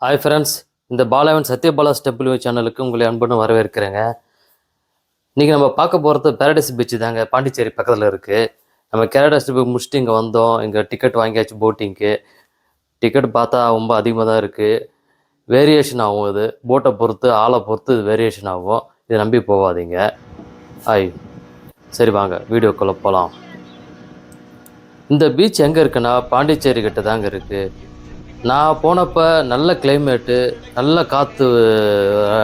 Hi friends, இந்த பாலாவன் சத்யபாலா temple சேனலுக்கு உங்களை அன்புடன் வரவேற்கிறேங்க. இன்றைக்கி நம்ம பார்க்க போகிறது பேரடைஸ் பீச் தாங்க. பாண்டிச்சேரி பக்கத்தில் இருக்குது. நம்ம கேரடாஸ் போய் முடிச்சுட்டு இங்கே வந்தோம். இங்கே டிக்கெட் வாங்கியாச்சு போட்டிங்க்கு. டிக்கெட் பார்த்தா ரொம்ப அதிகமாக தான் இருக்குது. வேரியேஷன் ஆகும். இது போட்டை பொறுத்து ஆளை பொறுத்து இது வேரியேஷன் ஆகும். இதை நம்பி போகாதீங்க. ஹாய், சரி வாங்க வீடியோக்குள்ளே போகலாம். இந்த பீச் எங்கே இருக்குன்னா பாண்டிச்சேரி கிட்ட தாங்க இருக்குது. நான் போனப்போ நல்ல கிளைமேட்டு, நல்ல காற்று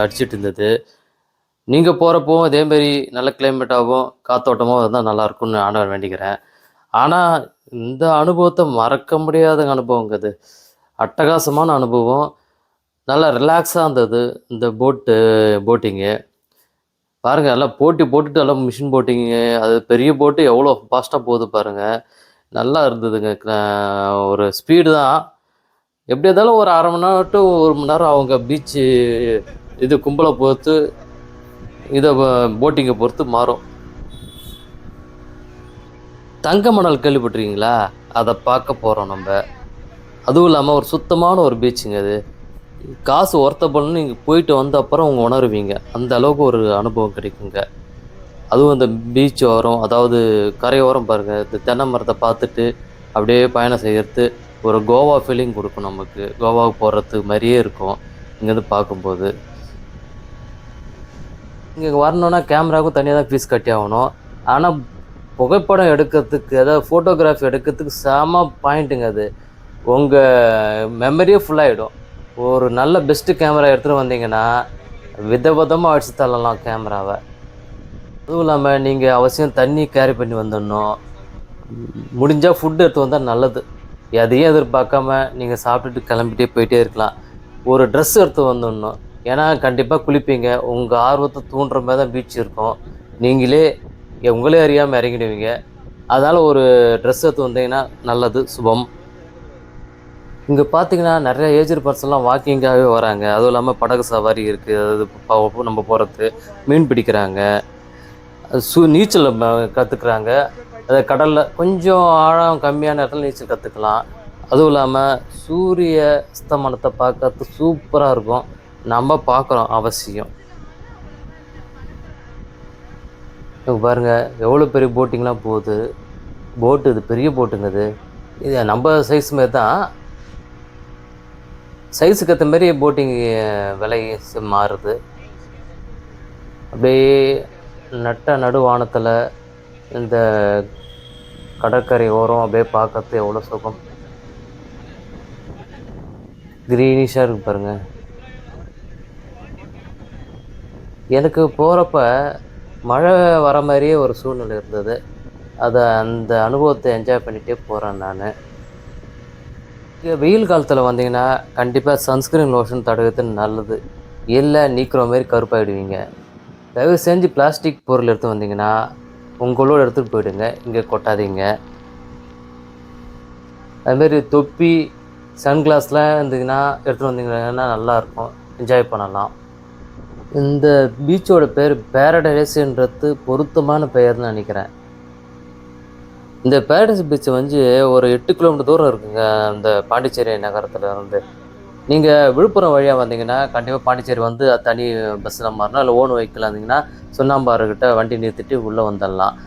அடிச்சிட்டு இருந்தது. நீங்கள் போகிறப்பவும் இதேமாரி நல்ல கிளைமேட்டாகவும் காற்றோட்டமாகவும் இருந்தால் நல்லாயிருக்கும்னு ஆண்டவன் வேண்டிக்கிறேன். ஆனால் இந்த அனுபவத்தை மறக்க முடியாத அனுபவங்க அது. அட்டகாசமான அனுபவம். நல்லா ரிலாக்ஸாக இருந்தது இந்த போட்டிங்கு. பாருங்கள், எல்லாம் போட்டுட்டு எல்லாம் மிஷின் போட்டிங்கு. அது பெரிய போட்டு எவ்வளோ ஃபாஸ்ட்டாக போகுது பாருங்கள். நல்லா இருந்ததுங்க. ஒரு ஸ்பீடு தான். எப்படி இருந்தாலும் ஒரு 1/2 மணி நேரம் டு 1 மணி நேரம் அவங்க பீச்சு இது கும்பலை பொறுத்து இதை போட்டிங்கை பொறுத்து மாறும். தங்க மணல் கேள்விப்பட்டிருக்கீங்களா? அதை பார்க்க போகிறோம் நம்ம. அதுவும் இல்லாமல் ஒரு சுத்தமான ஒரு பீச்சுங்க அது. காசு ஒர்த்தபுள்னு நீங்கள் போயிட்டு வந்த அப்புறம் அவங்க உணருவீங்க. அந்த அளவுக்கு ஒரு அனுபவம் கிடைக்குங்க. அதுவும் இந்த பீச் ஓரம், அதாவது கரையோரம் பாருங்கள், இந்த தென்னை மரத்தை பார்த்துட்டு அப்படியே பயணம் செய்கிறது ஒரு கோவா ஃபீலிங் கொடுக்கும் நமக்கு. கோவாவுக்கு போகிறது மாதிரியே இருக்கும் இங்கேருந்து பார்க்கும்போது. இங்கே வரணுன்னா கேமராவுக்கும் தனியாக தான் ஃபீஸ் கட்டி ஆகணும். ஆனால் புகைப்படம் எடுக்கிறதுக்கு, அதாவது ஃபோட்டோகிராஃபி எடுக்கிறதுக்கு செம பாயிண்ட்டுங்க அது. உங்கள் மெமரியே ஃபுல்லாகிடும். ஒரு நல்ல பெஸ்ட்டு கேமரா எடுத்துகிட்டு வந்தீங்கன்னா விதவிதமாக அடிச்சு தள்ளலாம் கேமராவை. அதுவும் இல்லாமல் நீங்கள் அவசியம் தண்ணி கேரி பண்ணி வந்துடணும். முடிஞ்சால் ஃபுட்டு எடுத்து வந்தால் நல்லது. எதையும் எதிர்பார்க்காம நீங்கள் சாப்பிட்டுட்டு கிளம்பிட்டே போயிட்டே இருக்கலாம். ஒரு ட்ரெஸ் எடுத்து வந்துடணும். ஏன்னா கண்டிப்பாக குளிப்பீங்க. உங்கள் ஆர்வத்தை தூண்டுற மாதிரி தான் பீச் இருக்கும். நீங்களே உங்களே அறியாமல் இறங்கிடுவீங்க. அதனால் ஒரு ட்ரெஸ் எடுத்து வந்தீங்கன்னா நல்லது, சுபம். இங்கே பார்த்தீங்கன்னா நிறைய ஏஜர் பர்சன்லாம் வாக்கிங்காகவே வராங்க. அதுவும் இல்லாமல் படகு சவாரி இருக்குது. அது நம்ம போகிறது, மீன் பிடிக்கிறாங்க, நீச்சல் கற்றுக்குறாங்க. அதை கடலில் கொஞ்சம் ஆழம் கம்மியான இடத்துல நீச்சல் கற்றுக்கலாம். அதுவும் இல்லாமல் சூரிய அஸ்தமனத்தை பார்க்கறது சூப்பராக இருக்கும். நம்ம பார்க்குறோம் அவசியம். பாருங்கள் எவ்வளோ பெரிய போட்டிங்லாம் போகுது. போட்டு இது பெரிய போட்டுங்க. இது நம்ம சைஸ் மாரி தான். சைஸுக்கு ஏற்ற மாரி போட்டிங் விலை மாறுது. அப்படியே நடுவானத்தில் இந்த கடற்கரை ஓரம் அப்படியே பார்க்கறது எவ்வளோ சுகம். க்ரீனிஷாக இருக்கு பாருங்கள். எனக்கு போகிறப்ப மழை வர மாதிரியே ஒரு சூழ்நிலை இருந்தது. அந்த அனுபவத்தை என்ஜாய் பண்ணிகிட்டே போகிறேன் நான். வெயில் காலத்தில் வந்தீங்கன்னா கண்டிப்பாக சன்ஸ்க்ரீன் லோஷன் தடவுறது நல்லது. இல்லை நீக்கிற மாரி கருப்பாயிடுவீங்க. தயவு செஞ்சு பிளாஸ்டிக் பொருள் எடுத்து வந்தீங்கன்னா உங்களோட எடுத்துகிட்டு போயிடுங்க, இங்கே கொட்டாதீங்க. அதுமாரி தொப்பி, சன்கிளாஸ்லாம் இருந்தீங்கன்னா எடுத்துகிட்டு வந்தீங்கன்னா நல்லாயிருக்கும், என்ஜாய் பண்ணலாம். இந்த பீச்சோட பேர் பேரடைஸ்ன்றது பொருத்தமான பெயர்னு நினைக்கிறேன். இந்த பேரடைஸ் பீச் ஒரு 8 கிலோமீட்டர் தூரம் இருக்குங்க அந்த பாண்டிச்சேரி நகரத்தில் இருந்து. நீங்கள் விழுப்புரம் வழியாக வந்தீங்கன்னா கண்டிப்பாக பாண்டிச்சேரி வந்து தனி பஸ்ஸில் மாறணும். இல்லை ஓன் வெஹிக்கிள் வந்தீங்கன்னா சுண்ணாம்பாறுக்கிட்ட வண்டி நிறுத்திட்டு உள்ளே வந்துடலாம்.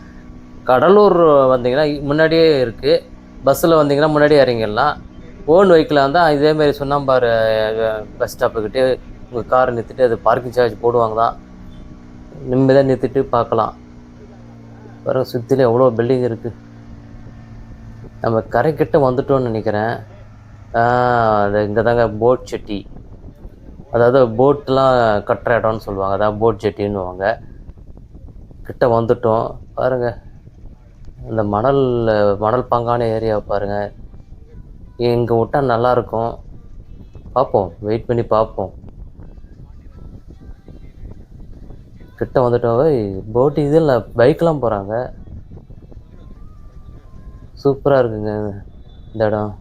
கடலூர் வந்தீங்கன்னா முன்னாடியே இருக்குது. பஸ்ஸில் வந்தீங்கன்னா முன்னாடியே இறங்கிடலாம். ஓன் வெஹிக்கிளாக இருந்தால் இதேமாரி சுண்ணாம்பாறு பஸ் ஸ்டாப்புக்கிட்டே உங்கள் காரை நிறுத்திட்டு, அது பார்க்கிங் சார்ஜ் போடுவாங்க தான், நிம்மதியாக நிறுத்திட்டு பார்க்கலாம். வர சுற்றிலும் எவ்வளோ பில்டிங் இருக்குது. நம்ம கரைக்கிட்ட வந்துட்டோன்னு நினைக்கிறேன். அது இங்கே தாங்க போட் செட்டி, அதாவது போட்டெலாம் கட்டுற இடம்னு சொல்லுவாங்க, அதான் போட் செட்டின்னுவாங்க. கிட்ட வந்துட்டோம் பாருங்கள். இந்த மணல் பாங்கான ஏரியாவை பாருங்கள். இங்கே விட்டால் நல்லாயிருக்கும். பார்ப்போம், வெயிட் பண்ணி பார்ப்போம். கிட்ட வந்துட்டோம். போட்டு இதில் பைக்கெலாம் போகிறாங்க. சூப்பராக இருக்குங்க இந்த இடம்.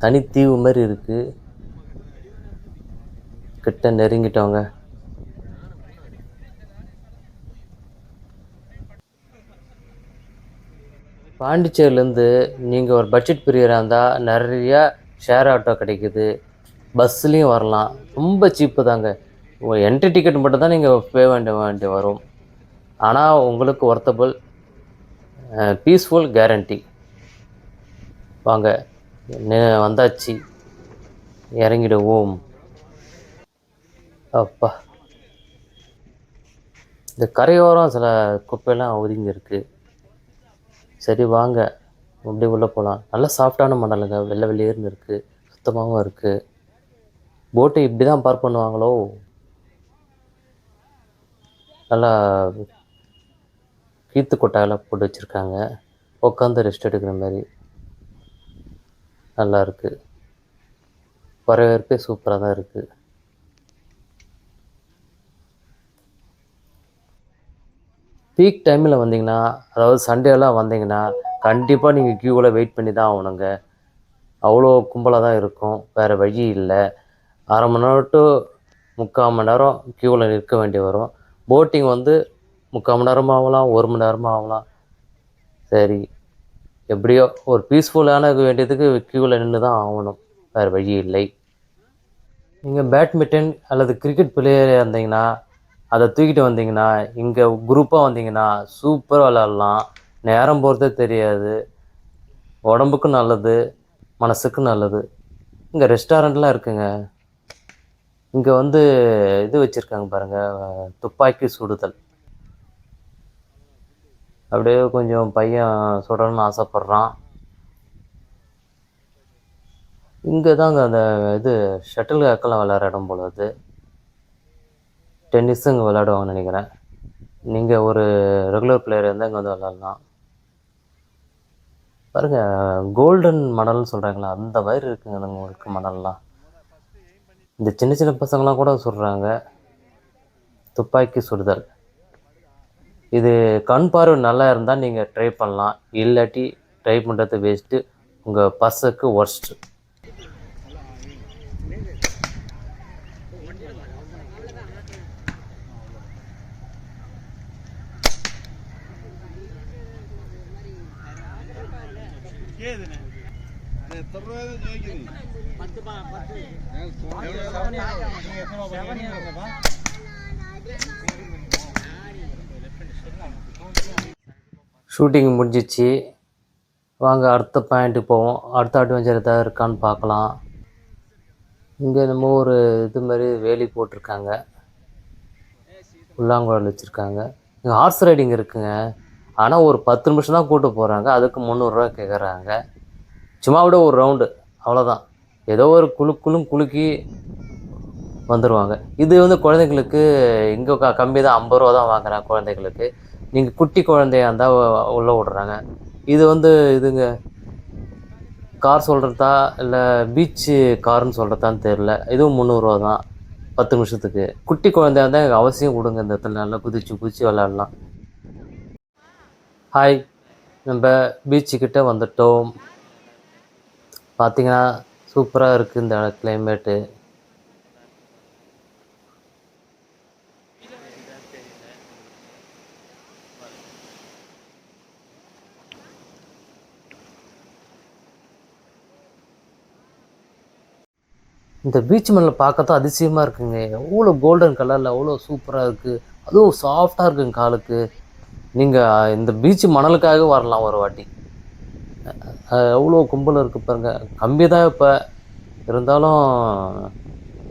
தனித்தீவு மாதிரி இருக்குது. கிட்ட நெருங்கிட்டவங்க. பாண்டிச்சேரியிலேருந்து நீங்கள் ஒரு பட்ஜெட் பிரியராக இருந்தால் நிறையா ஷேர் ஆட்டோ கிடைக்குது. பஸ்லேயும் வரலாம். ரொம்ப சீப்பு தாங்க. என்ட்ரி டிக்கெட் மட்டும் தான் நீங்கள் பே வேண்டி வரும். ஆனால் உங்களுக்கு ஒர்த்தபிள், பீஸ்ஃபுல் கேரண்டி. வாங்க, வந்தாச்சு, இறங்கிடுவோம். அப்பா, இந்த கரையோரம் சில குப்பையெல்லாம் ஒதுங்கி இருக்கு. சரி வாங்க, அப்படியே உள்ளே போகலாம். நல்லா சாஃப்டான மணலுங்க, வெள்ளை வெளியேறுன்னு இருக்குது, சுத்தமாகவும் இருக்குது. போட்டு இப்படி தான் பார்க் பண்ணுவாங்களோ? நல்லா கீத்து கொட்டாயெல்லாம் போட்டு வச்சுருக்காங்க, உட்காந்து ரெஸ்ட் எடுக்கிற மாதிரி. நல்லா இருக்குது, வரவேற்பே சூப்பராக தான் இருக்குது. பீக் டைமில் வந்தீங்கன்னா, அதாவது சண்டேலாம் வந்தீங்கன்னா கண்டிப்பாக நீங்கள் க்யூவில் வெயிட் பண்ணி தான் ஆகணுங்க. அவ்வளோ கும்பலாக தான் இருக்கும், வேறு வழி இல்லை. அரை மணி நேரம் டு 3/4 மணி நேரம் க்யூவில் நிற்க வேண்டி வரும். போட்டிங் வந்து 3/4 மணி நேரமும் ஆகலாம், 1 மணி நேரமும் ஆகலாம். சரி, எப்படியோ ஒரு பீஸ்ஃபுல்லான வேண்டியதுக்கு க்யூவில் நின்று தான் ஆகணும், வேறு வழி இல்லை. நீங்கள் பேட்மிண்டன் அல்லது கிரிக்கெட் பிளேயராக இருந்தீங்கன்னா அதை தூக்கிட்டு வந்தீங்கன்னா, இங்கே குரூப்பாக வந்தீங்கன்னா சூப்பராக விளாட்லாம். நேரம் போகிறதே தெரியாது, உடம்புக்கும் நல்லது, மனசுக்கும் நல்லது. இங்கே ரெஸ்டாரண்ட்லாம் இருக்குங்க. இங்கே வந்து இது வச்சுருக்காங்க பாருங்கள், துப்பாக்கி சுடுதல். அப்படியே கொஞ்சம் பையன் சுடணும்னு ஆசைப்பட்றான். இங்கே தாங்க அந்த இது ஷட்டில் காக்கெல்லாம் விளையாடுற இடம் போல். அது டென்னிஸும் இங்கே விளையாடுவாங்கன்னு நினைக்கிறேன். நீங்கள் ஒரு ரெகுலர் பிளேயர் இருந்தால் இங்கே வந்து விளாட்லாம். பாருங்கள், கோல்டன் மணல்னு சொல்கிறாங்களா, அந்த மாதிரி இருக்குங்க உங்களுக்கு மணல்லாம். இந்த சின்ன சின்ன பசங்களாம் கூட சொல்கிறாங்க துப்பாக்கி சுடுதல். இது கண் பார்வை நல்லா இருந்தால் நீங்கள் ட்ரை பண்ணலாம், இல்லாட்டி ட்ரை பண்ணுறது வேஸ்ட்டு, உங்கள் பர்ஸுக்கு ஒர்ஸ்ட்டு. ஷூட்டிங் முடிஞ்சிச்சு, வாங்க அடுத்த பாயிண்ட்டுக்கு போவோம். அடுத்த அட்வென்ச்சர் எதாவது இருக்கான்னு பார்க்கலாம். இங்கே நம்ம ஒரு இது மாதிரி வேலி போட்டிருக்காங்க, புல்லாங்குழல் வச்சுருக்காங்க. இங்கே ஹார்ஸ் ரைடிங் இருக்குங்க, ஆனால் ஒரு 10 நிமிஷம் தான் கூட்டு போகிறாங்க, அதுக்கு 300 கேட்குறாங்க. சும்மா விட ஒரு ரவுண்டு, அவ்வளோதான். ஏதோ ஒரு குலுக்கி வந்துடுவாங்க. இது வந்து குழந்தைங்களுக்கு இங்கே கம்மி தான், 50 ரூபா தான் வாங்குறாங்க குழந்தைங்களுக்கு. நீங்கள் குட்டி குழந்தையா இருந்தால் உள்ளே விட்றாங்க. இது வந்து இதுங்க கார் சொல்கிறதா இல்லை பீச்சு காருன்னு சொல்கிறதான்னு தெரில. இதுவும் 300 ரூபா தான் 10 நிமிஷத்துக்கு. குட்டி குழந்தையா இருந்தால் எனக்கு அவசியம் கொடுங்க, இந்த இடத்துல நல்லா குதிச்சு விளாட்லாம். ஹாய், நம்ம பீச்சுக்கிட்ட வந்துட்டோம். பார்த்திங்கன்னா சூப்பராக இருக்குது இந்த கிளைமேட்டு. இந்த பீச் மணலை பார்க்கத்தான் அதிசயமாக இருக்குங்க. எவ்வளோ கோல்டன் கலரில் அவ்வளோ சூப்பராக இருக்குது, அதுவும் சாஃப்டாக இருக்குங்க காலுக்கு. நீங்கள் இந்த பீச் மணலுக்காக வரலாம் ஒரு வாட்டி. எவ்வளோ கும்பல் இருக்குது பாருங்கள். கம்மி தான் இப்போ இருந்தாலும்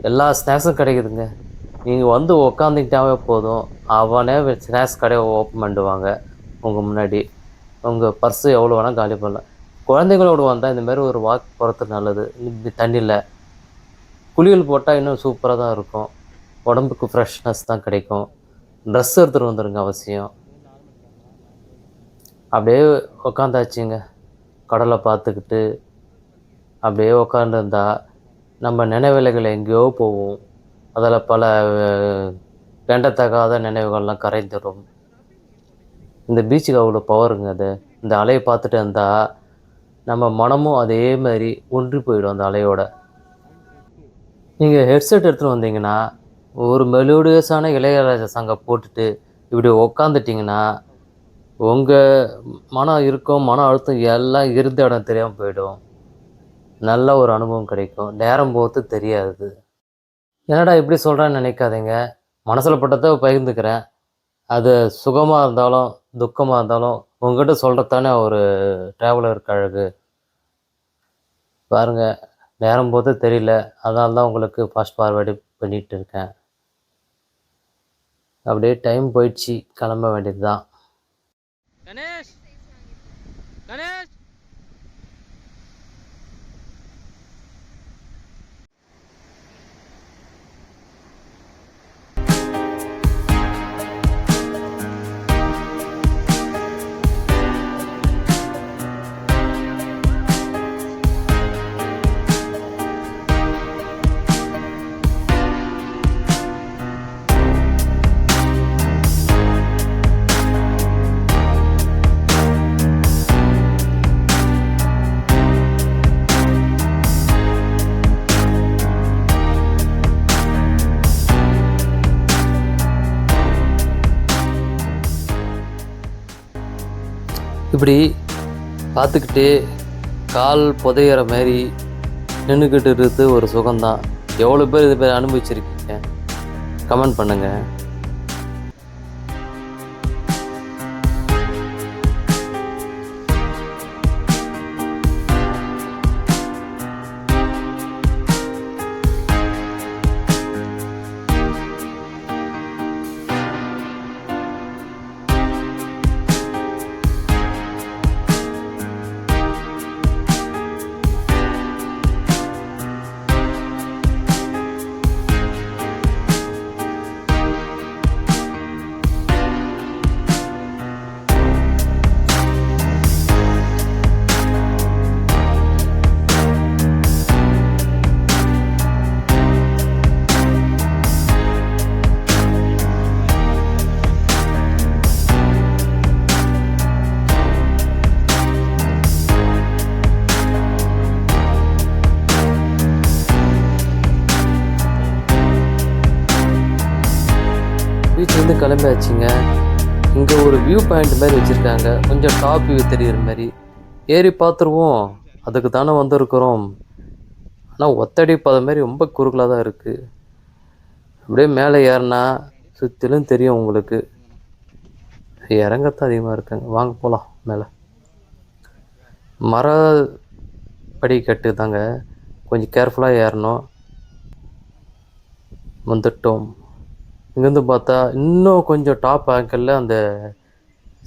எல்லா ஸ்நாக்ஸும் கிடைக்குதுங்க. நீங்கள் வந்து உக்காந்துக்கிட்டாவே போதும், அவனே ஸ்நாக்ஸ் கடையை ஓப்பன் பண்ணிடுவாங்க உங்கள் முன்னாடி. உங்கள் பர்ஸு எவ்வளோ வேணால் காலி பண்ணலாம். குழந்தைங்களோடு வந்தால் இந்தமாரி ஒரு வாக் போகிறது நல்லது. இப்படி தண்ணியில் குளியல் போட்டால் இன்னும் சூப்பராக தான் இருக்கும், உடம்புக்கு ஃப்ரெஷ்னஸ் தான் கிடைக்கும். ட்ரெஸ் எடுத்துகிட்டு வந்துடுங்க அவசியம். அப்படியே உக்காந்தாச்சுங்க, கடலை பார்த்துக்கிட்டு அப்படியே உக்காந்துருந்தா நம்ம நினைவுகள் எங்கேயோ போவோம். அதில் பல வேண்டத்தகாத நினைவுகள்லாம் கரைந்துடும். இந்த பீச்சுக்கு அவ்வளோ பவருங்க அது. இந்த அலையை பார்த்துட்டு இருந்தால் நம்ம மனமும் அதே மாதிரி ஒன்றி போயிடும் அந்த அலையோட. நீங்கள் ஹெட்செட் எடுத்துகிட்டு வந்தீங்கன்னா ஒரு மெலோடியஸான இளையராஜா சாங்கை போட்டுட்டு இப்படி உக்காந்துட்டிங்கன்னா உங்கள் மன அழுத்தம் எல்லாம் இருந்த இடம் தெரியாமல் போயிடும். நல்ல ஒரு அனுபவம் கிடைக்கும். நேரம் போகிறது தெரியாது. என்னடா இப்படி சொல்கிறேன்னு நினைக்காதீங்க. மனசில் பட்டதை பகிர்ந்துக்கிறேன். அது சுகமாக இருந்தாலும் துக்கமாக இருந்தாலும் உங்ககிட்ட சொல்கிறது தானே ஒரு ட்ராவலருக்கு அழகு. பாருங்கள், நேரம் போகிறது தெரியல. அதனால தான் உங்களுக்கு ஃபாஸ்ட் ஃபார்வேர்டு பண்ணிகிட்டு இருக்கேன். அப்படியே டைம் போயிடுச்சு, கிளம்ப வேண்டியது தான். கணேஷ், கணேஷ், இப்படி பார்த்துக்கிட்டே கால் புதையிற மாதிரி நின்றுக்கிட்டு இருக்கிறது ஒரு சுகம்தான். எவ்வளோ பேர் இது பேர் அனுபவிச்சிருக்கீங்க? கமெண்ட் பண்ணுங்கள். வீட்டிலேருந்து கிளம்பியாச்சுங்க. இங்கே ஒரு வியூ பாயிண்ட் மாதிரி வச்சுருக்காங்க. கொஞ்சம் டாப் வியூ தெரிகிற மாதிரி ஏறி பார்த்துருவோம். அதுக்கு தானே வந்திருக்கிறோம். ஆனால் ஒத்தடி பாதை மாதிரி ரொம்ப குறுகலாக தான் இருக்குது. அப்படியே மேலே ஏறினா சுற்றிலும் தெரியும் உங்களுக்கு. இறங்கத்தான் அதிகமாக இருக்குங்க. வாங்க போகலாம். மேலே மர படிக்கட்டு தாங்க, கொஞ்சம் கேர்ஃபுல்லாக ஏறணும். வந்துட்டோம். இங்கேருந்து பார்த்தா இன்னும் கொஞ்சம் டாப் ஆங்கிளில் அந்த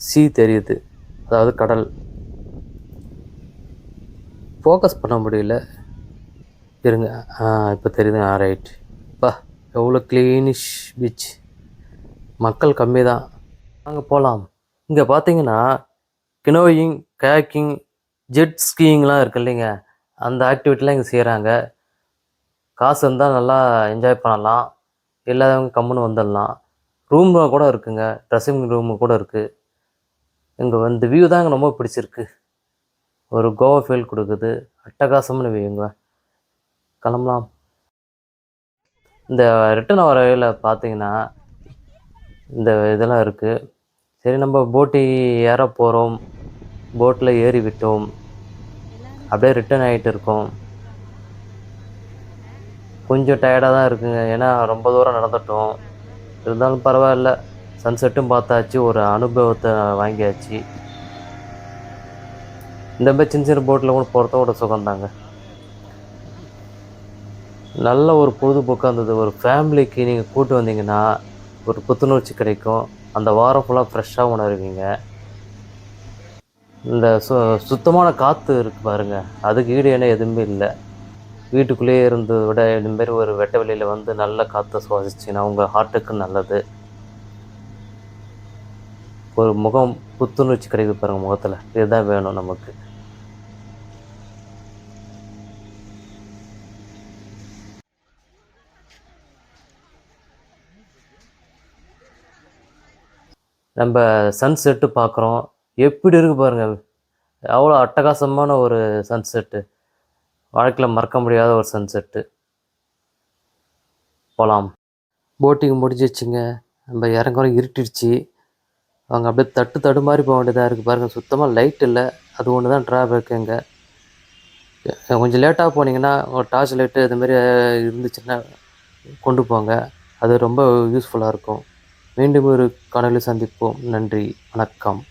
சீ தெரியுது, அதாவது கடல். ஃபோக்கஸ் பண்ண முடியல, இருங்க. இப்போ தெரியுதுங்க. ரைட். பா, எவ்வளோ க்ளீனிஷ் பீச். மக்கள் கம்மி தான். அங்கே போகலாம். இங்கே பார்த்தீங்கன்னா கினோயிங், கயாக்கிங், ஜெட் ஸ்கீயிங்லாம் இருக்குது இல்லைங்க, அந்த ஆக்டிவிட்டிலாம் இங்கே செய்கிறாங்க. காசு இருந்தால் நல்லா என்ஜாய் பண்ணலாம், இல்லாதவங்க கம்முன்னு வந்துடலாம். ரூமில் கூட இருக்குங்க, ட்ரெஸ்ஸிங் ரூமு கூட இருக்குது. இங்கே வந்து வியூ தான் எனக்கு ரொம்ப பிடிச்சிருக்கு. ஒரு கோவா ஃபீல் கொடுக்குது, அட்டகாசம்னு வியூங்க. கிளம்பலாம். இந்த ரிட்டன் வர வழியில் பார்த்தீங்கன்னா இந்த இதெல்லாம் இருக்குது. சரி, நம்ம போட்டு ஏற போகிறோம். போட்டில் ஏறி விட்டோம். அப்படியே ரிட்டன் ஆகிட்டு இருக்கோம். கொஞ்சம் டயர்டாக தான் இருக்குங்க, ஏன்னா ரொம்ப தூரம் நடந்துட்டோம். இருந்தாலும் பரவாயில்ல, சன்செட்டும் பார்த்தாச்சு, ஒரு அனுபவத்தை வாங்கியாச்சு. இந்த மாதிரி சின்ன சின்ன போட்டில் கூட போகிறத ஒரு சுகம்தாங்க. நல்ல ஒரு பொழுதுபோக்காக இருந்தது. ஒரு ஃபேமிலிக்கு நீங்கள் கூட்டு வந்தீங்கன்னா ஒரு புத்துணர்ச்சி கிடைக்கும். அந்த வாரம் ஃபுல்லாக ஃப்ரெஷ்ஷாக உணருவீங்க. இந்த சுத்தமான காற்று இருக்குது பாருங்கள், அதுக்கு ஈடு என்ன எதுவுமே இல்லை. வீட்டுக்குள்ளேயே இருந்ததை விட இதுமாரி ஒரு வெட்ட வெளியில் வந்து நல்ல காற்றை சுவாசிச்சிங்கன்னா உங்கள் ஹார்ட்டுக்கு நல்லது. ஒரு முகம் புத்துணர்ச்சி கிடைக்குது பாருங்கள் முகத்தில். இதுதான் வேணும் நமக்கு. நம்ம சன்செட்டு பார்க்குறோம், எப்படி இருக்குது பாருங்கள். அவ்வளோ அட்டகாசமான ஒரு சன்செட்டு, வாழ்க்கையில் மறக்க முடியாத ஒரு சன்செட்டு. போகலாம். போட்டிங் முடிஞ்சிச்சுங்க. நம்ம இறங்குற இருட்டிடுச்சு. அவங்க அப்படியே தடுமாறி போக வேண்டியதாக இருக்குது பாருங்கள். சுத்தமாக லைட் இல்லை, அது ஒன்று தான் ட்ராபேக்குங்க. கொஞ்சம் லேட்டாக போனீங்கன்னா ஒரு டார்ச் லைட்டு இதுமாரி இருந்துச்சுன்னா கொண்டு போங்க. அது ரொம்ப யூஸ்ஃபுல்லாக இருக்கும். மீண்டும் ஒரு காணொளியில் சந்திப்போம். நன்றி, வணக்கம்.